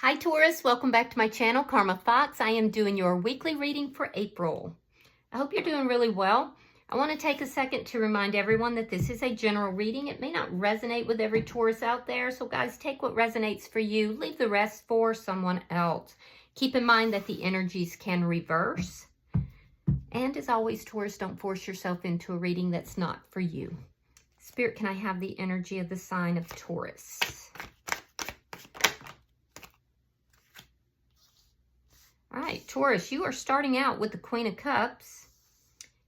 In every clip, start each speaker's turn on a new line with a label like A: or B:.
A: Hi Taurus, welcome back to my channel, Karma Fox. I am doing your weekly reading for April. I hope you're doing really well. I want to take a second to remind everyone that this is a general reading. It may not resonate with every Taurus out there, so guys, take what resonates for you, leave the rest for someone else. Keep in mind that the energies can reverse. And as always, Taurus, don't force yourself into a reading that's not for you. Spirit, can I have the energy of the sign of Taurus? All right, Taurus, you are starting out with the Queen of Cups.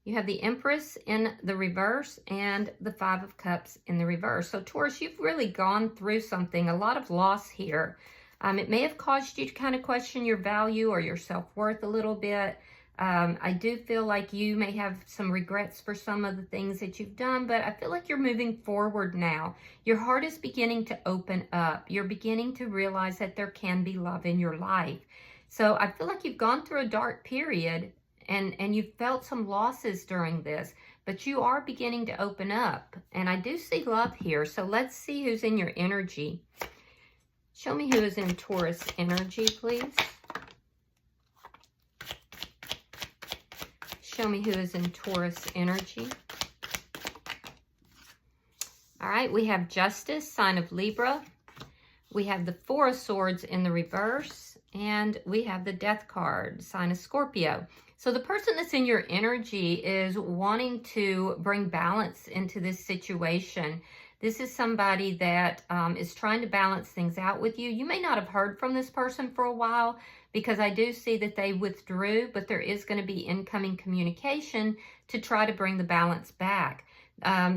A: You have the Empress in the reverse and the Five of Cups in the reverse. So, Taurus, you've really gone through something, a lot of loss here. It may have caused you to kind of question your value or your self-worth a little bit. I do feel like you may have some regrets for some of the things that you've done, but I feel like you're moving forward now. Your heart is beginning to open up. You're beginning to realize that there can be love in your life. So I feel like you've gone through a dark period and you've felt some losses during this, but you are beginning to open up. And I do see love here. So let's see who's in your energy. Show me who is in Taurus energy, please. Show me who is in Taurus energy. All right, we have Justice, sign of Libra. We have the Four of Swords in the reverse. And we have the Death card, sign of Scorpio. So the person that's in your energy is wanting to bring balance into this situation. This is somebody that is trying to balance things out with you. You may not have heard from this person for a while because I do see that they withdrew, but there is going to be incoming communication to try to bring the balance back.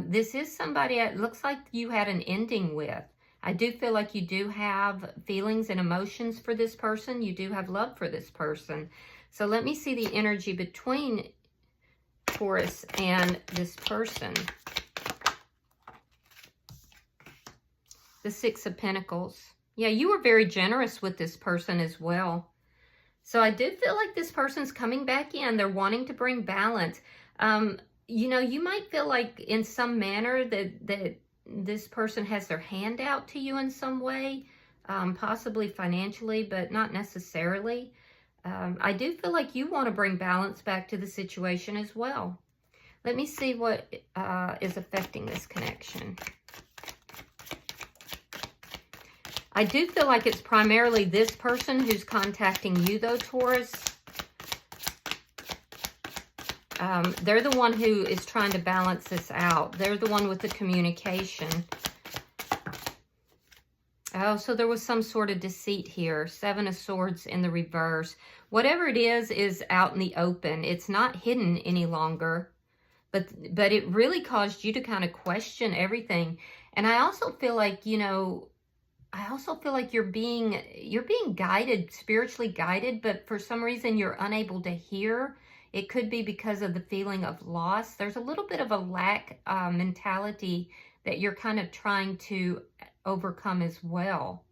A: This is somebody it looks like you had an ending with. I do feel like you do have feelings and emotions for this person. You do have love for this person. So let me see the energy between Taurus and this person. The Six of Pentacles. Yeah, you were very generous with this person as well. So I do feel like this person's coming back in. They're wanting to bring balance. You know, you might feel like in some manner that this person has their hand out to you in some way, possibly financially, but not necessarily. I do feel like you want to bring balance back to the situation as well. Let me see what is affecting this connection. I do feel like it's primarily this person who's contacting you, though, Taurus. They're the one who is trying to balance this out. They're the one with the communication. Oh, so there was some sort of deceit here. Seven of Swords in the reverse. Whatever it is out in the open. It's not hidden any longer. But it really caused you to kind of question everything. And I also feel like, you know, you're being guided, spiritually guided, but for some reason you're unable to hear. It could be because of the feeling of loss. There's a little bit of a lack mentality that you're kind of trying to overcome as well.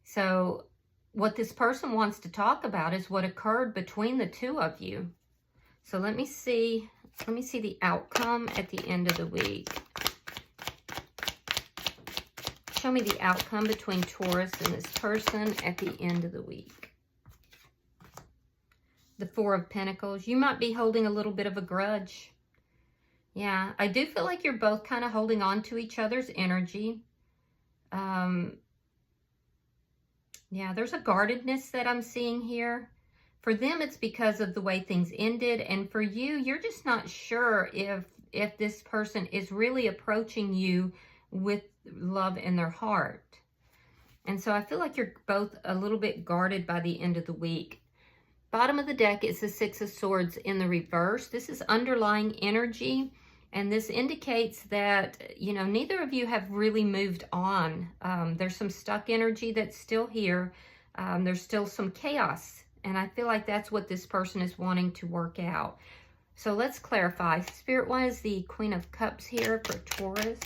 A: So what this person wants to talk about is what occurred between the two of you. So let me see the outcome at the end of the week. Show me the outcome between Taurus and this person at the end of the week. The Four of Pentacles. You might be holding a little bit of a grudge. Yeah, I do feel like you're both kind of holding on to each other's energy. Yeah, there's a guardedness that I'm seeing here. For them, it's because of the way things ended. And for you, you're just not sure if this person is really approaching you with love in their heart. And so I feel like you're both a little bit guarded by the end of the week. Bottom of the deck is the Six of Swords in the reverse. This is underlying energy, and this indicates that, you know, neither of you have really moved on. There's some stuck energy that's still here. There's still some chaos, and I feel like that's what this person is wanting to work out. So let's clarify. Spirit, why is the Queen of Cups here for Taurus?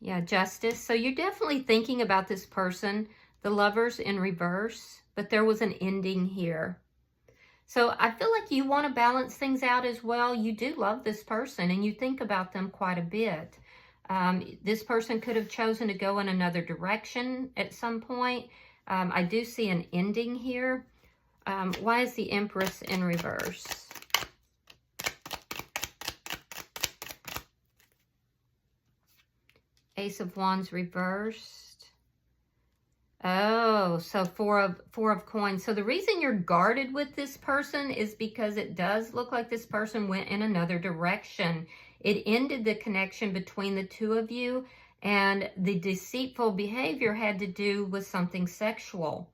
A: Yeah, Justice. So you're definitely thinking about this person, the Lovers in reverse, but there was an ending here. So I feel like you want to balance things out as well. You do love this person and you think about them quite a bit. This person could have chosen to go in another direction at some point. I do see an ending here. Why is the Empress in reverse? Ace of Wands reversed. Oh, so four of coins. So the reason you're guarded with this person is because it does look like this person went in another direction. It ended the connection between the two of you, and the deceitful behavior had to do with something sexual.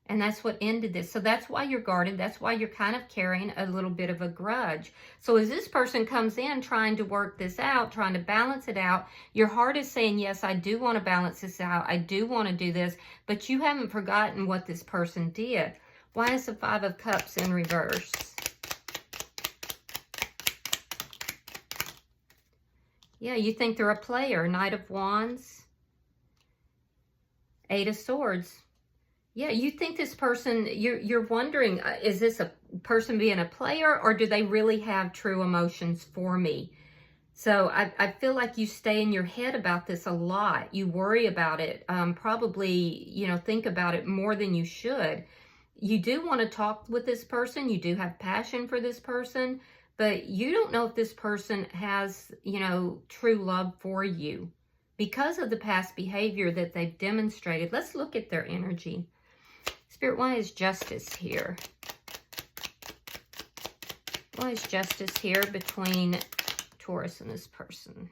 A: And that's what ended this. So that's why you're guarded. That's why you're kind of carrying a little bit of a grudge. So as this person comes in trying to work this out, trying to balance it out, your heart is saying, yes, I do want to balance this out. I do want to do this. But you haven't forgotten what this person did. Why is the Five of Cups in reverse? Yeah, you think they're a player. Knight of Wands. Eight of Swords. Yeah, you think this person, you're wondering, is this a person being a player, or do they really have true emotions for me? So I feel like you stay in your head about this a lot. You worry about it, probably, think about it more than you should. You do want to talk with this person. You do have passion for this person, but you don't know if this person has, true love for you because of the past behavior that they've demonstrated. Let's look at their energy. Spirit, why is justice here? Why is justice here between Taurus and this person?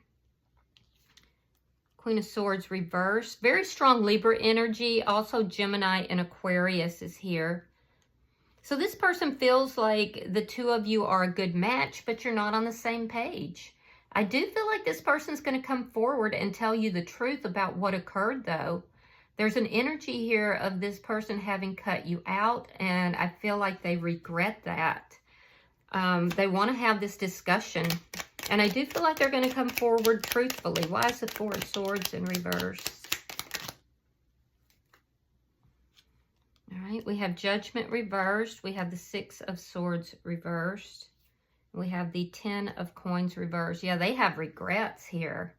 A: Queen of Swords reversed. Very strong Libra energy. Also Gemini and Aquarius is here. So this person feels like the two of you are a good match, but you're not on the same page. I do feel like this person's going to come forward and tell you the truth about what occurred, though. There's an energy here of this person having cut you out, and I feel like they regret that. They want to have this discussion, and I do feel like they're going to come forward truthfully. Why is the Four of Swords in reverse? All right, we have Judgment reversed. We have the Six of Swords reversed. We have the Ten of Coins reversed. Yeah, they have regrets here.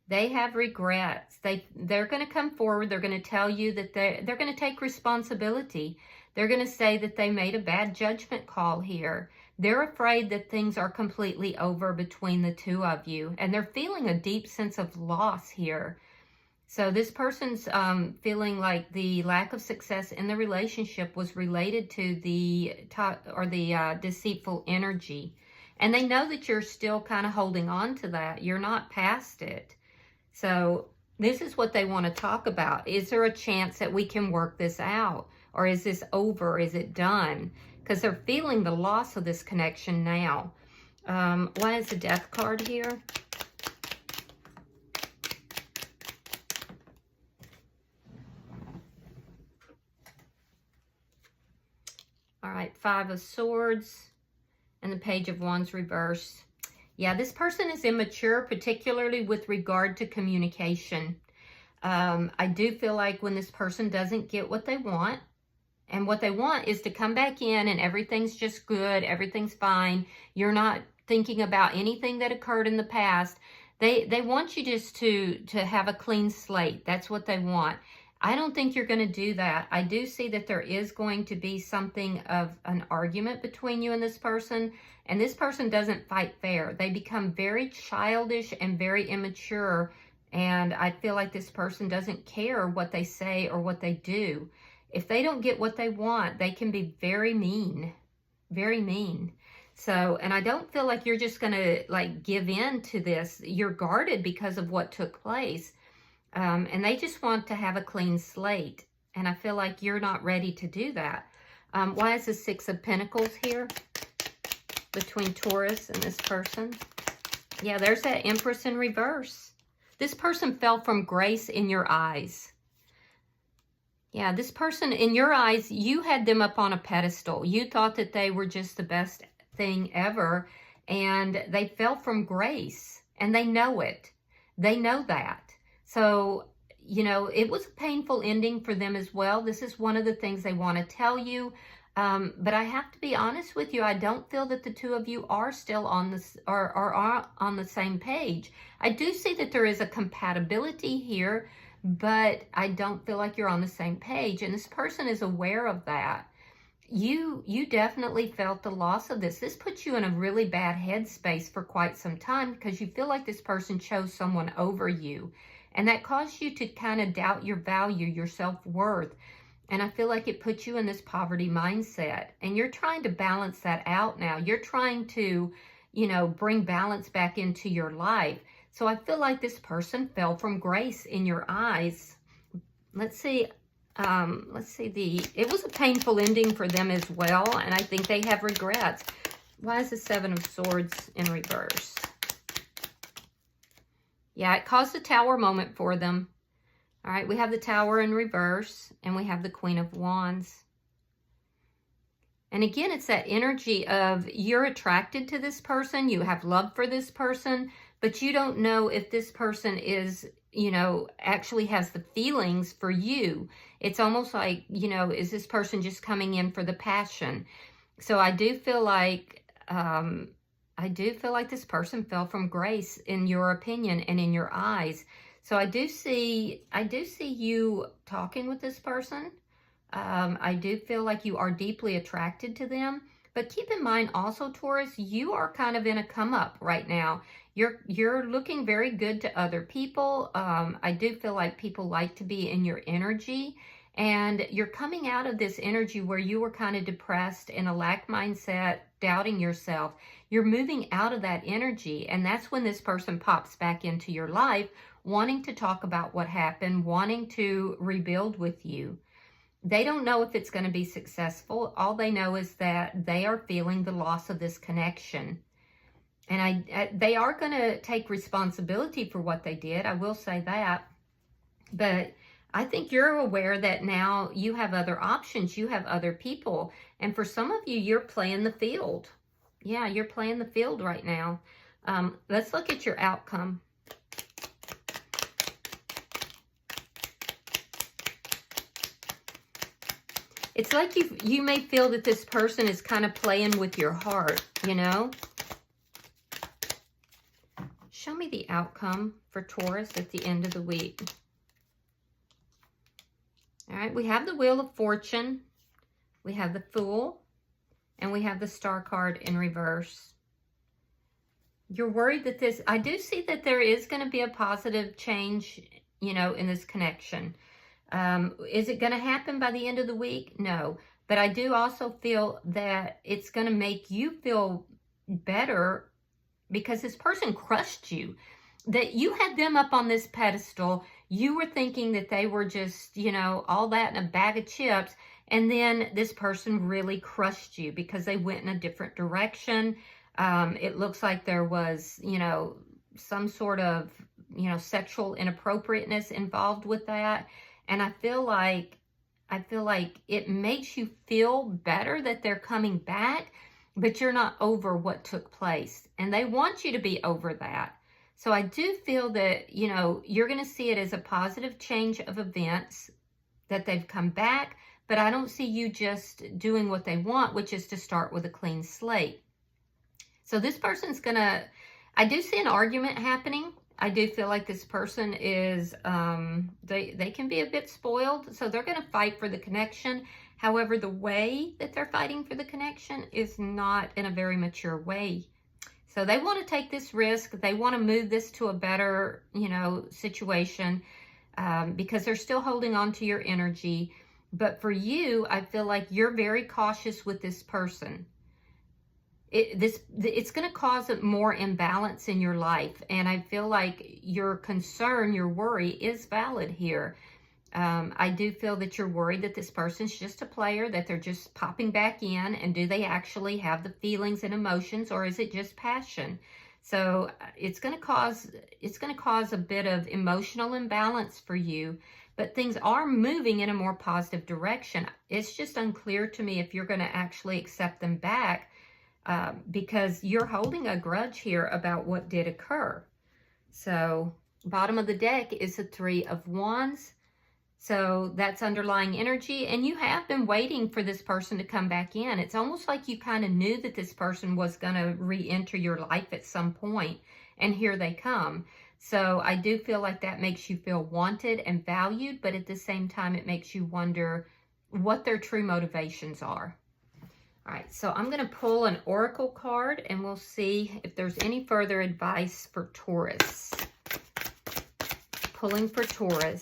A: They have regrets. They're going to come forward. They're going to tell you that they're going to take responsibility. They're going to say that they made a bad judgment call here. They're afraid that things are completely over between the two of you, and they're feeling a deep sense of loss here. So this person's feeling like the lack of success in the relationship was related to the deceitful energy. And they know that you're still kind of holding on to that. You're not past it. So this is what they want to talk about. Is there a chance that we can work this out? Or is this over? Is it done? Because they're feeling the loss of this connection now. Why is the Death card here? All right, Five of Swords and the Page of Wands reversed. Yeah, this person is immature, particularly with regard to communication. I do feel like when this person doesn't get what they want, and what they want is to come back in and everything's just good, everything's fine, you're not thinking about anything that occurred in the past. They want you just to have a clean slate. That's what they want. I don't think you're going to do that. I do see that there is going to be something of an argument between you and this person doesn't fight fair. They become very childish and very immature, and I feel like this person doesn't care what they say or what they do. If they don't get what they want, they can be very mean, very mean. So, and I don't feel like you're just going to like give in to this. You're guarded because of what took place. And they just want to have a clean slate. And I feel like you're not ready to do that. Why is the Six of Pentacles here between Taurus and this person? Yeah, there's that Empress in reverse. This person fell from grace in your eyes. Yeah, this person, in your eyes, you had them up on a pedestal. You thought that they were just the best thing ever. And they fell from grace. And they know it. They know that. So, it was a painful ending for them as well. This is one of the things they want to tell you. But I have to be honest with you, I don't feel that the two of you are still on this, are on the same page. I do see that there is a compatibility here, but I don't feel like you're on the same page. And this person is aware of that. You definitely felt the loss of this. This puts you in a really bad headspace for quite some time because you feel like this person chose someone over you. And that caused you to kind of doubt your value, your self-worth. And I feel like it puts you in this poverty mindset. And you're trying to balance that out now. You're trying to, you know, bring balance back into your life. So I feel like this person fell from grace in your eyes. Let's see. It was a painful ending for them as well, and I think they have regrets. Why is the Seven of Swords in reverse? Yeah, it caused a Tower moment for them. All right, we have the Tower in reverse, and we have the Queen of Wands. And again, it's that energy of you're attracted to this person, you have love for this person, but you don't know if this person is, you know, actually has the feelings for you. It's almost like, you know, is this person just coming in for the passion? So I do feel like, this person fell from grace in your opinion and in your eyes. So I do see you talking with this person. I do feel like you are deeply attracted to them. But keep in mind also, Taurus, you are kind of in a come up right now. You're looking very good to other people. I do feel like people like to be in your energy. And you're coming out of this energy where you were kind of depressed, in a lack mindset, doubting yourself. You're moving out of that energy. And that's when this person pops back into your life, wanting to talk about what happened, wanting to rebuild with you. They don't know if it's going to be successful. All they know is that they are feeling the loss of this connection. And they are going to take responsibility for what they did. I will say that. But I think you're aware that now you have other options. You have other people. And for some of you, you're playing the field. Yeah, you're playing the field right now. Let's look at your outcome. It's like you may feel that this person is kind of playing with your heart, you know? Show me the outcome for Taurus at the end of the week. All right, we have the Wheel of Fortune, we have the Fool, and we have the Star card in reverse. You're worried that this, I do see that there is going to be a positive change, you know, in this connection. Is it going to happen by the end of the week? No. But I do also feel that it's going to make you feel better because this person crushed you. That you had them up on this pedestal. You were thinking that they were just, you know, all that in a bag of chips. And then this person really crushed you because they went in a different direction. It looks like there was, you know, some sort of, you know, sexual inappropriateness involved with that. And I feel like it makes you feel better that they're coming back, but you're not over what took place. And they want you to be over that. So I do feel that, you know, you're going to see it as a positive change of events, that they've come back, but I don't see you just doing what they want, which is to start with a clean slate. So this person's going to, I do see an argument happening. I do feel like this person is, they can be a bit spoiled, so they're going to fight for the connection. However, the way that they're fighting for the connection is not in a very mature way. So they want to take this risk. They want to move this to a better, you know, situation because they're still holding on to your energy. But for you, I feel like you're very cautious with this person. It's going to cause more imbalance in your life. And I feel like your concern, your worry is valid here. I do feel that you're worried that this person's just a player, that they're just popping back in. And do they actually have the feelings and emotions, or is it just passion? So it's going to cause a bit of emotional imbalance for you. But things are moving in a more positive direction. It's just unclear to me if you're going to actually accept them back. Because you're holding a grudge here about what did occur. So bottom of the deck is the Three of Wands. So that's underlying energy, and you have been waiting for this person to come back in. It's almost like you kind of knew that this person was going to re-enter your life at some point, and here they come. So I do feel like that makes you feel wanted and valued, but at the same time, it makes you wonder what their true motivations are. All right, so I'm going to pull an oracle card, and we'll see if there's any further advice for Taurus. Pulling for Taurus.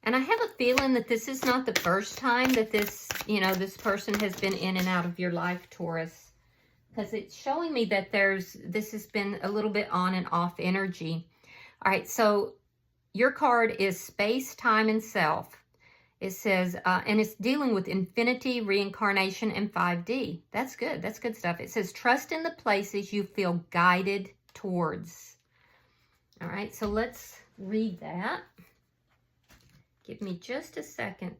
A: And I have a feeling that this is not the first time that this, this person has been in and out of your life, Taurus. Because it's showing me that this has been a little bit on and off energy. All right, so your card is space, time, and self. It says, and it's dealing with infinity, reincarnation, and 5D. That's good. That's good stuff. It says, trust in the places you feel guided towards. All right, so let's read that. Give me just a second.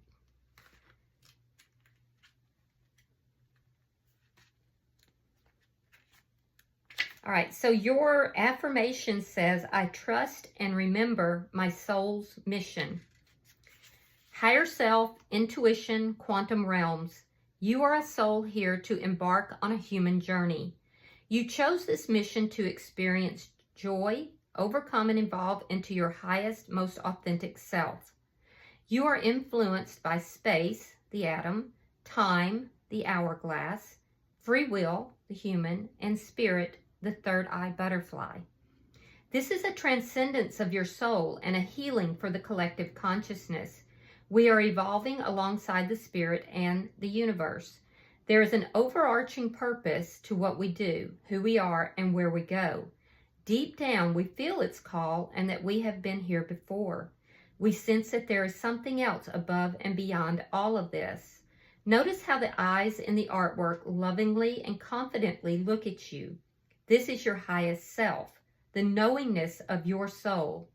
A: All right, so your affirmation says, I trust and remember my soul's mission. Higher self, intuition, quantum realms. You are a soul here to embark on a human journey. You chose this mission to experience joy, overcome and evolve into your highest, most authentic self. You are influenced by space, the atom, time, the hourglass, free will, the human, and spirit, the third eye butterfly. This is a transcendence of your soul and a healing for the collective consciousness. We are evolving alongside the spirit and the universe. There is an overarching purpose to what we do, who we are, and where we go. Deep down, we feel its call and that we have been here before. We sense that there is something else above and beyond all of this. Notice how the eyes in the artwork lovingly and confidently look at you. This is your highest self, the knowingness of your soul.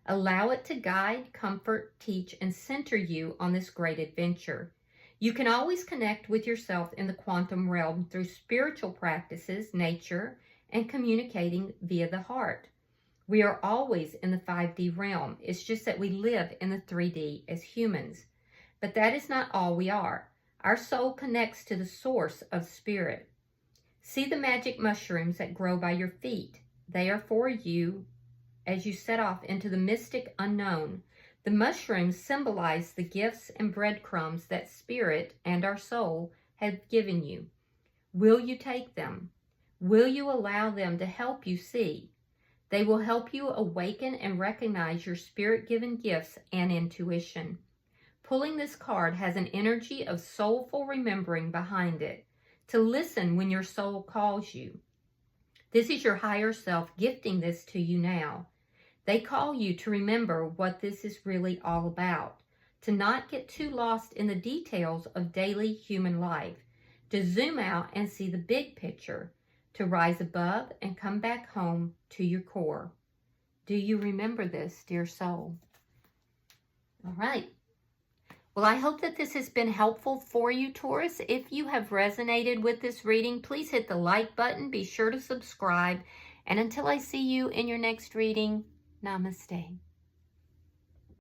A: Allow it to guide, comfort, teach, and center you on this great adventure. You can always connect with yourself in the quantum realm through spiritual practices, nature, and communicating via the heart. We are always in the 5D realm. It's just that we live in the 3D as humans. But that is not all we are. Our soul connects to the source of spirit. See the magic mushrooms that grow by your feet. They are for you as you set off into the mystic unknown. The mushrooms symbolize the gifts and breadcrumbs that spirit and our soul have given you. Will you take them? Will you allow them to help you see? They will help you awaken and recognize your spirit-given gifts and intuition. Pulling this card has an energy of soulful remembering behind it, to listen when your soul calls you. This is your higher self gifting this to you now. They call you to remember what this is really all about, to not get too lost in the details of daily human life, to zoom out and see the big picture, to rise above and come back home to your core. Do you remember this, dear soul? All right. Well, I hope that this has been helpful for you, Taurus. If you have resonated with this reading, please hit the like button. Be sure to subscribe. And until I see you in your next reading, namaste.